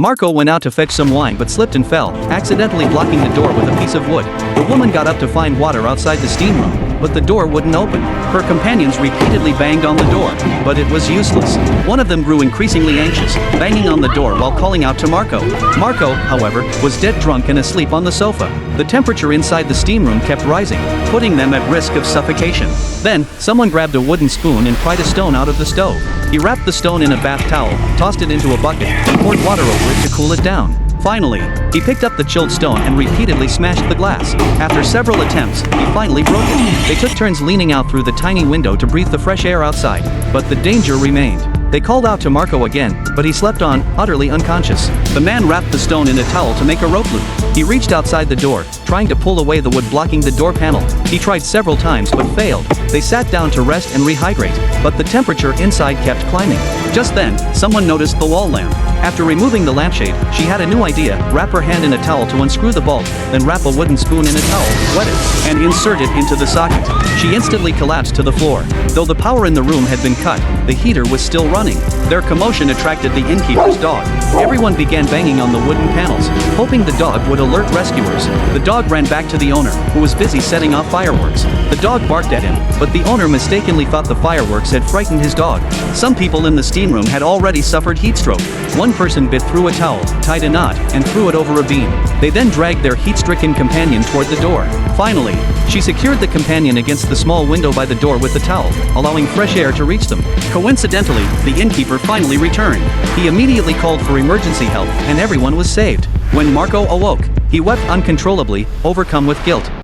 Marco went out to fetch some wine but slipped and fell, accidentally blocking the door with a piece of wood. The woman got up to find water outside the steam room, but the door wouldn't open. Her companions repeatedly banged on the door, but it was useless. One of them grew increasingly anxious, banging on the door while calling out to Marco. Marco, however, was dead drunk and asleep on the sofa. The temperature inside the steam room kept rising, putting them at risk of suffocation. Then, someone grabbed a wooden spoon and pried a stone out of the stove. He wrapped the stone in a bath towel, tossed it into a bucket, and poured water over it to cool it down. Finally, he picked up the chilled stone and repeatedly smashed the glass. After several attempts, he finally broke it. They took turns leaning out through the tiny window to breathe the fresh air outside, but the danger remained. They called out to Marco again, but he slept on, utterly unconscious. The man wrapped the stone in a towel to make a rope loop. He reached outside the door, trying to pull away the wood blocking the door panel. He tried several times but failed. They sat down to rest and rehydrate, but the temperature inside kept climbing. Just then, someone noticed the wall lamp. After removing the lampshade, she had a new idea: wrap her hand in a towel to unscrew the bulb, then wrap a wooden spoon in a towel, wet it, and insert it into the socket. She instantly collapsed to the floor. Though the power in the room had been cut, the heater was still running. Their commotion attracted the innkeeper's dog. Everyone began banging on the wooden panels, hoping the dog would alert rescuers. The dog ran back to the owner, who was busy setting off fireworks. The dog barked at him, but the owner mistakenly thought the fireworks had frightened his dog. Some people in the steam room had already suffered heat stroke. One person bit through a towel, tied a knot, and threw it over a beam. They then dragged their heat-stricken companion toward the door. Finally, she secured the companion against the small window by the door with the towel, allowing fresh air to reach them. Coincidentally, the innkeeper finally returned. He immediately called for emergency help, and everyone was saved. When Marco awoke, he wept uncontrollably, overcome with guilt.